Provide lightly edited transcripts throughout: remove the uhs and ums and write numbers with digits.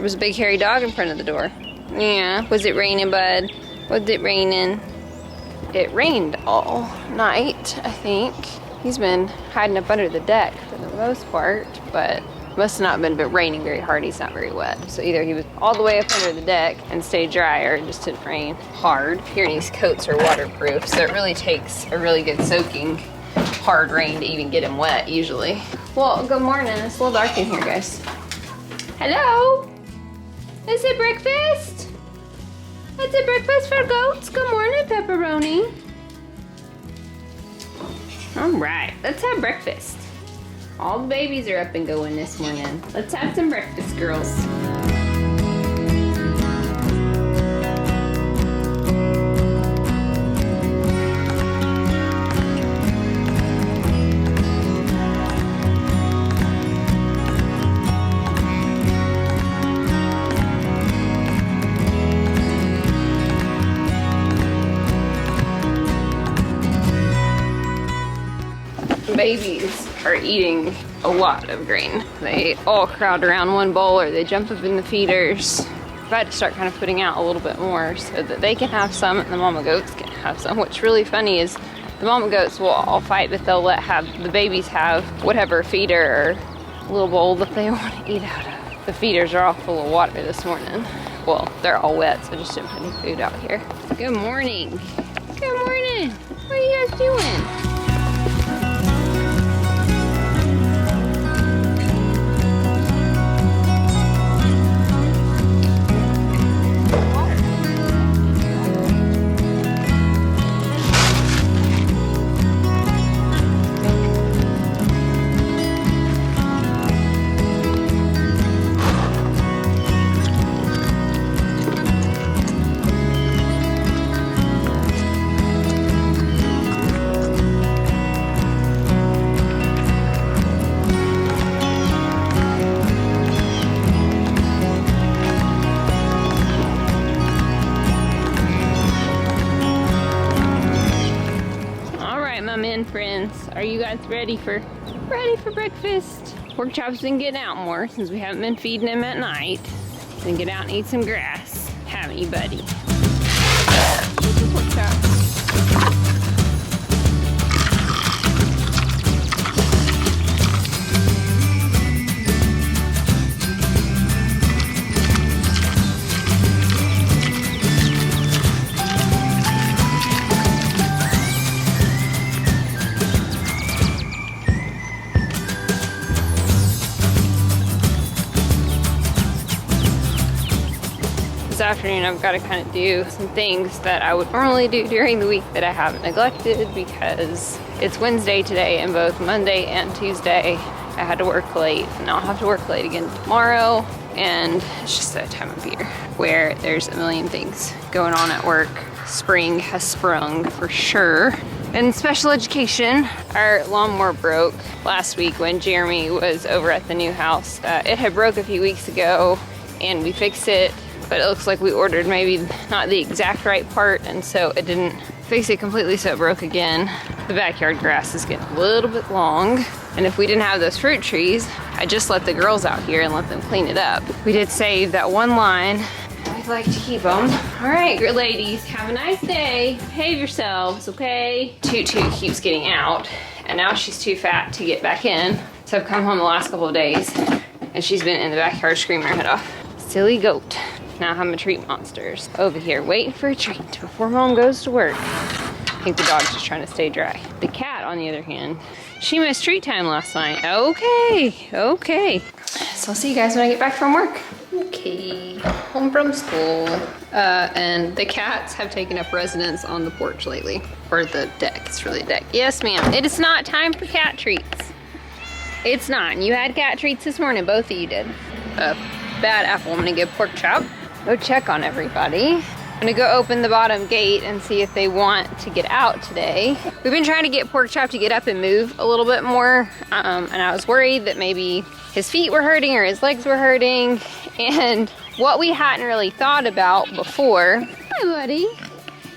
was a big hairy dog in front of the door. Yeah, was it raining, bud? Was it raining? It rained all night, I think. He's been hiding up under the deck for the most part, but must have not been raining very hard. He's not very wet. So either he was all the way up under the deck and stayed dry, or it just didn't rain hard. Pyrenees coats are waterproof, so it really takes a really good soaking hard rain to even get him wet usually. Well, good morning. It's a little dark in here, guys. Hello? Is it breakfast? Is it breakfast for goats? Good morning, Pepperoni. All right, let's have breakfast. All the babies are up and going this morning. Let's have some breakfast, girls. Babies are eating a lot of grain. They all crowd around one bowl or they jump up in the feeders. I've had to start kind of putting out a little bit more so that they can have some and the mama goats can have some. What's really funny is the mama goats will all fight, but they'll let the babies have whatever feeder or little bowl that they want to eat out of. The feeders are all full of water this morning. Well, they're all wet, so I just didn't put any food out here. Good morning. Good morning. What are you guys doing? Friends, are you guys ready for breakfast? Porkchop's been getting out more since we haven't been feeding him at night. Then get out and eat some grass, haven't you, buddy? Porkchop. This afternoon I've got to kind of do some things that I would normally do during the week that I haven't neglected because it's Wednesday today and both Monday and Tuesday I had to work late and I'll have to work late again tomorrow, and it's just that time of year where there's a million things going on at work. Spring has sprung for sure. In special education, our lawnmower broke last week when Jeremy was over at the new house. It had broke a few weeks ago and we fixed it, but it looks like we ordered maybe not the exact right part, and so it didn't fix it completely, so it broke again. The backyard grass is getting a little bit long, and if we didn't have those fruit trees, I just let the girls out here and let them clean it up. We did save that one line. I'd like to keep them. All right, good ladies, have a nice day. Behave yourselves, okay? Toot Toot keeps getting out, and now she's too fat to get back in, so I've come home the last couple of days, and she's been in the backyard screaming her head off. Silly goat. Now I'm a treat monsters over here waiting for a treat before mom goes to work. I think the dog's just trying to stay dry. The cat, on the other hand, she missed treat time last night. Okay. So I'll see you guys when I get back from work. Okay, home from school. And the cats have taken up residence on the porch lately. Or the deck, it's really a deck. Yes, ma'am, it is not time for cat treats. It's not. You had cat treats this morning, both of you did. Bad apple, I'm gonna give Porkchop. Go check on everybody. I'm gonna go open the bottom gate and see if they want to get out today. We've been trying to get Porkchop to get up and move a little bit more, and I was worried that maybe his feet were hurting or his legs were hurting, and what we hadn't really thought about before, hi buddy,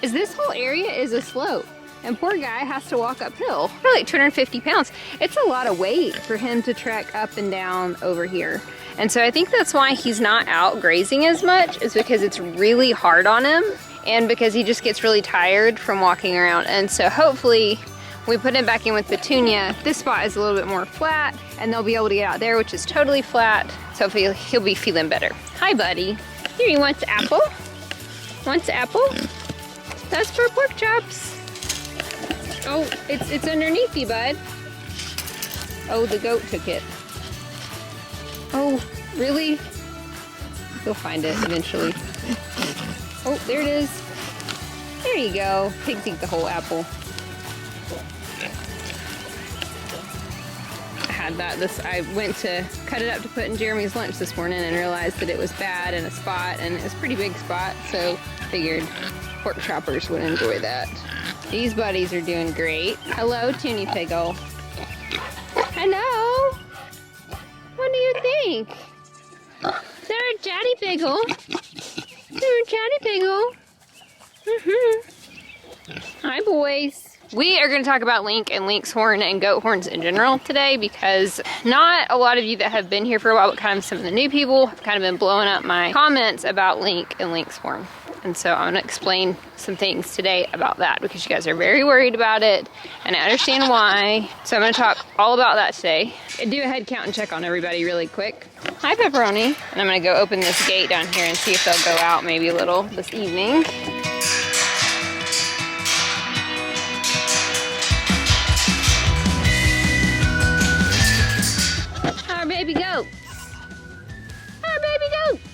is this whole area is a slope. And poor guy has to walk uphill. They're like 250 pounds. It's a lot of weight for him to trek up and down over here. And so I think that's why he's not out grazing as much, is because it's really hard on him and because he just gets really tired from walking around. And so hopefully we put him back in with Petunia. This spot is a little bit more flat and they'll be able to get out there, which is totally flat. So hopefully he'll be feeling better. Hi, buddy. Here, he wants apple. Wants apple? That's for pork chops. Oh, it's underneath you, bud. Oh, the goat took it. Oh, really? He'll find it eventually. Oh, there it is. There you go. Pigs eat the whole apple. I had that. I went to cut it up to put in Jeremy's lunch this morning and realized that it was bad in a spot, and it was a pretty big spot, so figured pork choppers would enjoy that. These buddies are doing great. Hello, Toonie Piggle. Hello. What do you think? They're a chatty piggle. They're a chatty piggle. Hi, boys. We are going to talk about Link and Link's horn and goat horns in general today, because not a lot of you that have been here for a while, but kind of some of the new people have kind of been blowing up my comments about Link and Link's horn. And so I'm going to explain some things today about that, because you guys are very worried about it, and I understand why. So I'm going to talk all about that today. And do a head count and check on everybody really quick. Hi, Pepperoni. And I'm going to go open this gate down here and see if they'll go out maybe a little this evening. Our baby goats. Our baby goats.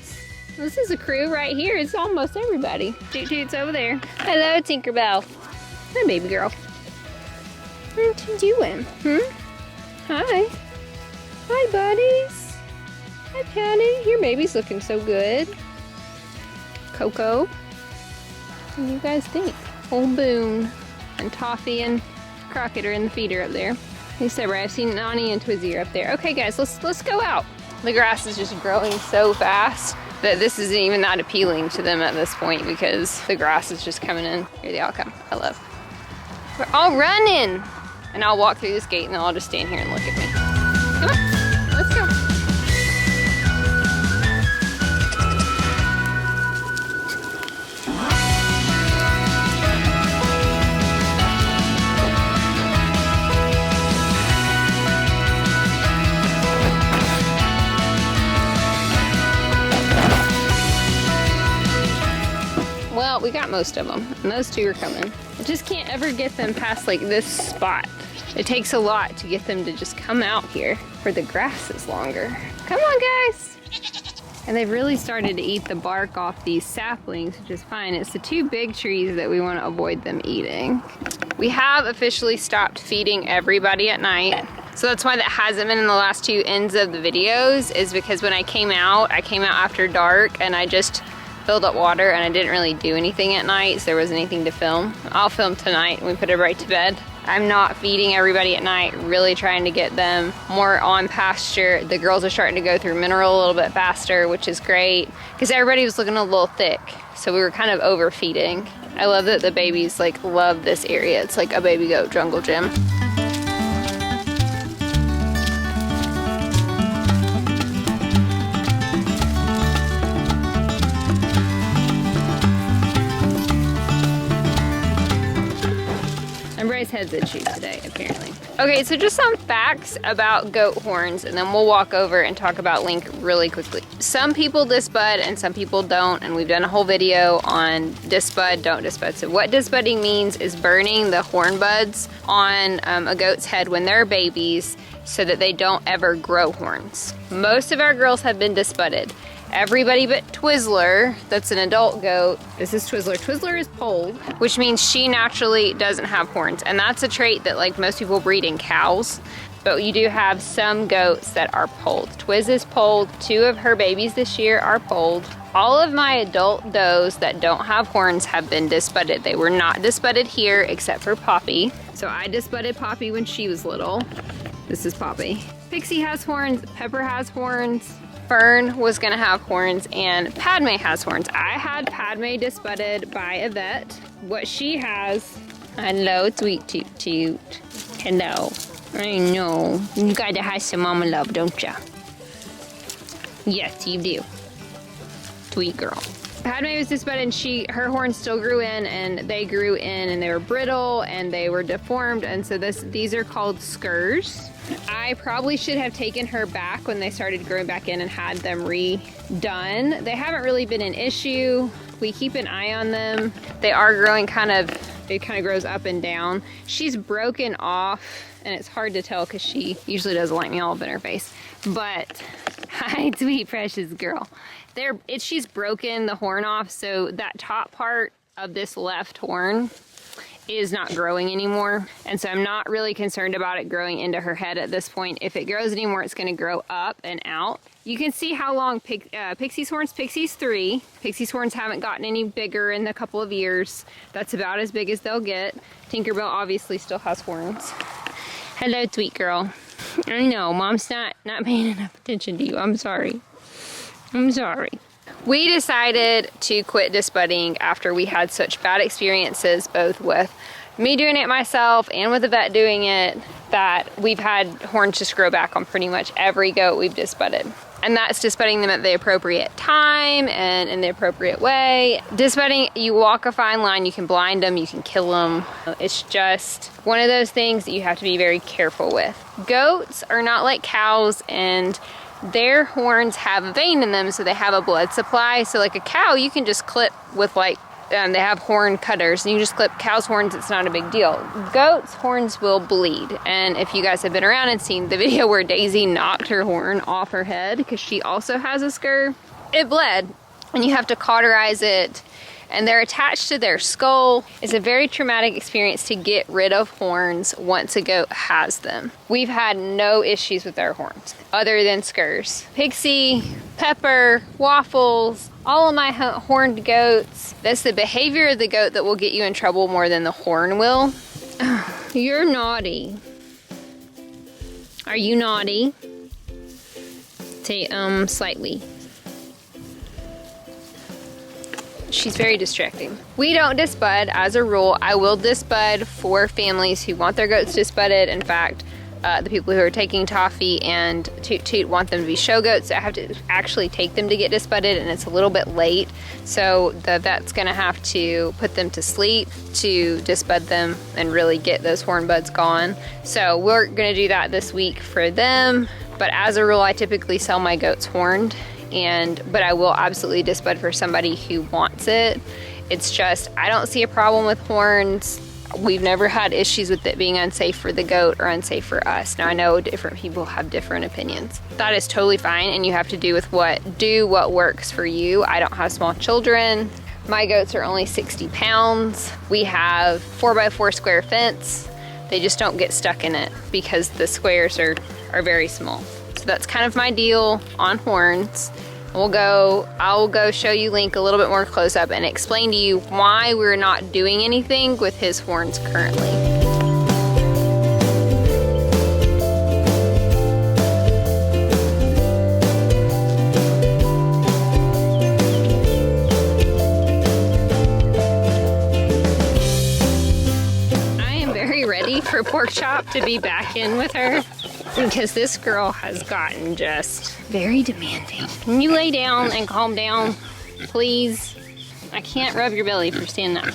This is a crew right here. It's almost everybody. Toot Toot's over there. Hello, Tinkerbell. Hi, baby girl. What you doing? Hi. Hi, buddies. Hi, Patty. Your baby's looking so good. Coco. What do you guys think? Old Boone and Toffee and Crockett are in the feeder up there. Hey, Sabra, I've seen Nani and Twizzy are up there. Okay, guys, let's go out. The grass is just growing so fast that this isn't even that appealing to them at this point, because the grass is just coming in. Here they all come. Hello. We're all running. And I'll walk through this gate and they'll all just stand here and look at me. Come on, let's go. Well, we got most of them, and those two are coming. I just can't ever get them past like this spot. It takes a lot to get them to just come out here where the grass is longer. Come on, guys. And they've really started to eat the bark off these saplings, which is fine. It's the two big trees that we want to avoid them eating. We have officially stopped feeding everybody at night. So that's why that hasn't been in the last two ends of the videos, is because when I came out after dark and I just filled up water and I didn't really do anything at night, so there wasn't anything to film. I'll film tonight when we put it right to bed. I'm not feeding everybody at night, really trying to get them more on pasture. The girls are starting to go through mineral a little bit faster, which is great, because everybody was looking a little thick, so we were kind of overfeeding. I love that the babies like love this area. It's like a baby goat jungle gym. Bryce head's itchy today, apparently. Okay, so just some facts about goat horns, and then we'll walk over and talk about Link really quickly. Some people disbud and some people don't, and we've done a whole video on disbud, don't disbud. So what disbudding means is burning the horn buds on a goat's head when they're babies so that they don't ever grow horns. Most of our girls have been disbudded. Everybody but Twizzler, that's an adult goat. This is Twizzler. Twizzler is polled, which means she naturally doesn't have horns. And that's a trait that like most people breed in cows. But you do have some goats that are polled. Twiz is polled. 2 of her babies this year are polled. All of my adult does that don't have horns have been disbudded. They were not disbudded here except for Poppy. So I disbudded Poppy when she was little. This is Poppy. Pixie has horns. Pepper has horns. Fern was gonna have horns, and Padme has horns. I had Padme disbudded by a vet. What she has Hello, sweet toot toot. Hello. I know. You gotta have some mama love, don't ya? Yes, you do. Sweet girl. Padme was disbudded and her horns still grew in, and they grew in and they were brittle and they were deformed, and so these are called skurs. I probably should have taken her back when they started growing back in and had them redone. They haven't really been an issue. We keep an eye on them. They are growing it kind of grows up and down. She's broken off, and it's hard to tell because she usually doesn't like me all up in her face. But, hi, sweet precious girl. She's broken the horn off, so that top part of this left horn is not growing anymore. And so I'm not really concerned about it growing into her head at this point. If it grows anymore, it's gonna grow up and out. You can see how long Pixie's horns, Pixie's 3. Pixie's horns haven't gotten any bigger in a couple of years. That's about as big as they'll get. Tinkerbell obviously still has horns. Hello, sweet girl. I know, Mom's not paying enough attention to you. I'm sorry. I'm sorry. We decided to quit disbudding after we had such bad experiences, both with me doing it myself and with the vet doing it, that we've had horns just grow back on pretty much every goat we've disbudded. And that's disbudding them at the appropriate time and in the appropriate way. Disbudding, you walk a fine line. You can blind them, you can kill them. It's just one of those things that you have to be very careful with. Goats are not like cows, and their horns have a vein in them, so they have a blood supply. So like a cow, you can just clip with they have horn cutters, and you just clip cow's horns, it's not a big deal. Goats' horns will bleed, and if you guys have been around and seen the video where Daisy knocked her horn off her head, because she also has a scur, it bled, and you have to cauterize it, and they're attached to their skull. It's a very traumatic experience to get rid of horns once a goat has them. We've had no issues with our horns, other than scurs. Pixie, Pepper, Waffles, all of my horned goats. That's the behavior of the goat that will get you in trouble more than the horn will. You're naughty. Are you naughty? Say, slightly. She's very distracting. We don't disbud as a rule. I will disbud for families who want their goats disbudded. In fact, the people who are taking Toffee and Toot Toot want them to be show goats. So I have to actually take them to get disbudded, and it's a little bit late. So the vet's gonna have to put them to sleep to disbud them and really get those horn buds gone. So we're gonna do that this week for them. But as a rule, I typically sell my goats horned, but I will absolutely disbud for somebody who wants it. It's just, I don't see a problem with horns. We've never had issues with it being unsafe for the goat or unsafe for us. Now I know different people have different opinions. That is totally fine, and you have to do what works for you. I don't have small children. My goats are only 60 pounds. We have 4x4 square fence. They just don't get stuck in it because the squares are very small. So that's kind of my deal on horns. I'll go show you Link a little bit more close up and explain to you why we're not doing anything with his horns currently. I am very ready for Porkchop to be back in with her, because this girl has gotten just very demanding. Can you lay down and calm down, please? I can't rub your belly for standing up.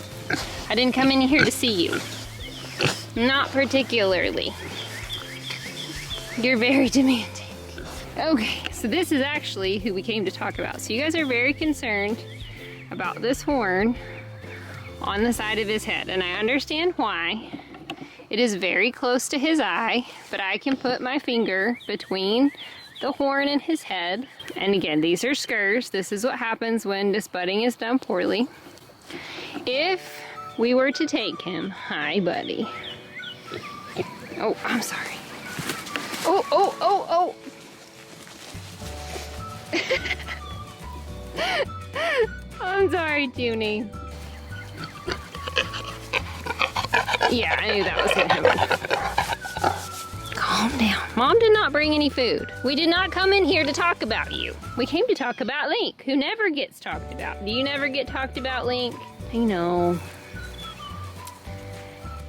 I didn't come in here to see you. Not particularly. You're very demanding. Okay, so this is actually who we came to talk about. So you guys are very concerned about this horn on the side of his head, and I understand why. It is very close to his eye, but I can put my finger between the horn and his head. And again, these are scurs. This is what happens when disbudding is done poorly. If we were to take him, hi buddy. Oh, I'm sorry. Oh. I'm sorry, Junie. Yeah, I knew that was gonna happen. Calm down. Mom did not bring any food. We did not come in here to talk about you. We came to talk about Link, who never gets talked about. Do you never get talked about, Link? I know.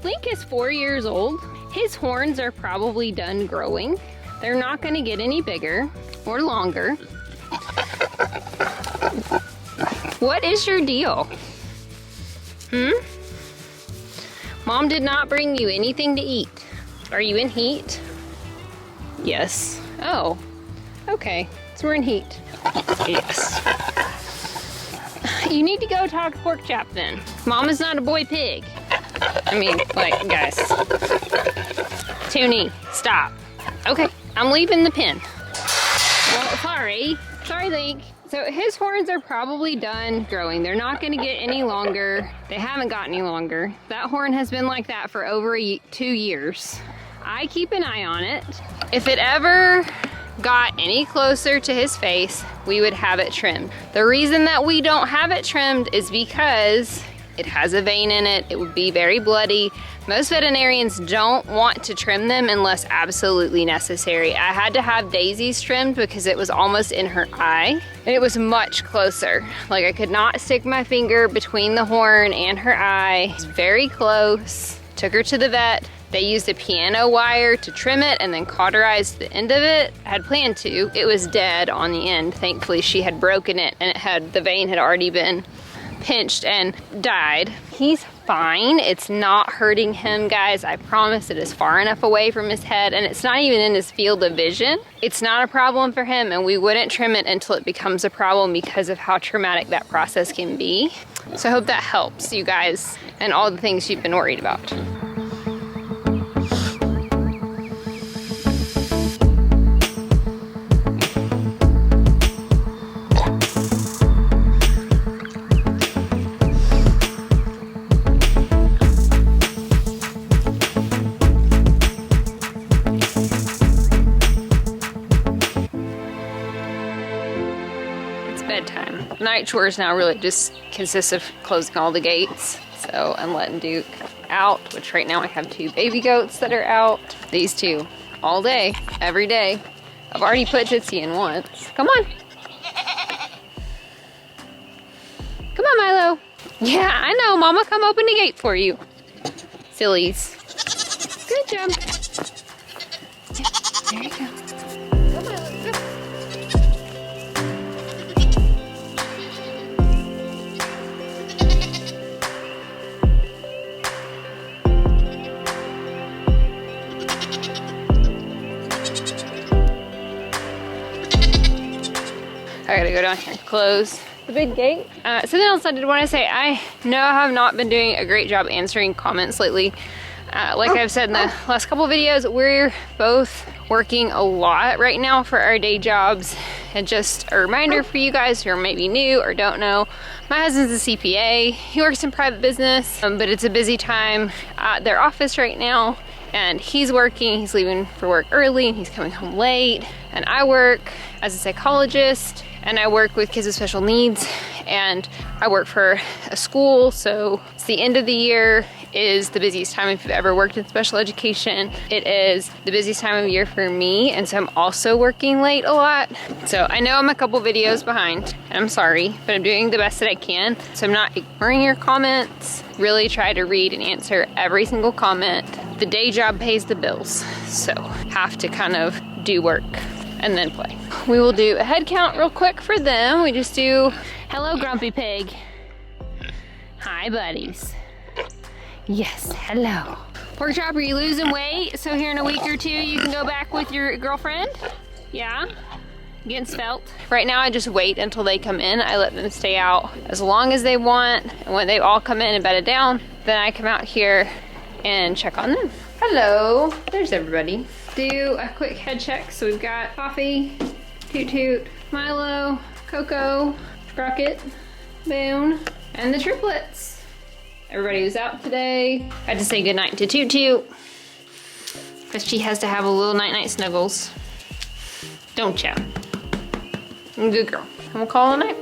Link is 4 years old. His horns are probably done growing. They're not gonna get any bigger or longer. What is your deal? Mom did not bring you anything to eat. Are you in heat? Yes. Oh, okay. So we're in heat. Yes. You need to go talk to Porkchop then. Mom is not a boy pig. I mean, like, guys. Toonie, stop. Okay, I'm leaving the pen. Well, sorry. Sorry, Link. So his horns are probably done growing. They're not gonna get any longer. They haven't got any longer. That horn has been like that for over 2 years. I keep an eye on it. If it ever got any closer to his face, we would have it trimmed. The reason that we don't have it trimmed is because it has a vein in it. It would be very bloody. Most veterinarians don't want to trim them unless absolutely necessary. I had to have Daisy's trimmed because it was almost in her eye and it was much closer. Like, I could not stick my finger between the horn and her eye. It's very close. Took her to the vet. They used a piano wire to trim it and then cauterized the end of it. I had planned to. It was dead on the end. Thankfully, she had broken it and the vein had already been pinched and died. He's fine. It's not hurting him, guys. I promise. It is far enough away from his head and it's not even in his field of vision. It's not a problem for him, and we wouldn't trim it until it becomes a problem because of how traumatic that process can be. So I hope that helps you guys and all the things you've been worried about. Bedtime. Night chores now really just consists of closing all the gates. So I'm letting Duke out, which right now I have 2 baby goats that are out. These 2 all day, every day. I've already put Jitsi in once. Come on. Come on, Milo. Yeah, I know. Mama, come open the gate for you. Sillies. Good jump. Yeah, there you go. Come on, let's go. I gotta go down here and close the big gate. Something else I did want to say, I know I have not been doing a great job answering comments lately. Like I've said in the last couple of videos, we're both working a lot right now for our day jobs. And just a reminder for you guys who are maybe new or don't know, my husband's a CPA. He works in private business, but it's a busy time at their office right now. And he's working, he's leaving for work early and he's coming home late. And I work as a psychologist and I work with kids with special needs and I work for a school. So it's the end of the year is the busiest time if you've ever worked in special education. It is the busiest time of year for me. And so I'm also working late a lot. So I know I'm a couple videos behind and I'm sorry, but I'm doing the best that I can. So I'm not ignoring your comments. Really try to read and answer every single comment. The day job pays the bills. So have to kind of do work and then play. We will do a head count real quick for them. We just do, hello Grumpy Pig. Hi buddies. Yes, hello. Porkchop, are you losing weight? So here in a week or 2, you can go back with your girlfriend? Yeah? Getting svelte. Right now I just wait until they come in. I let them stay out as long as they want. And when they all come in and bedded down, then I come out here and check on them. Hello, there's everybody. Do a quick head check. So we've got Coffee, Toot Toot, Milo, Coco, Rocket, Boone, and the triplets. Everybody was out today. I had to say goodnight to Toot Toot because she has to have a little night-night snuggles. Don't ya? Good girl. And we'll call it a night.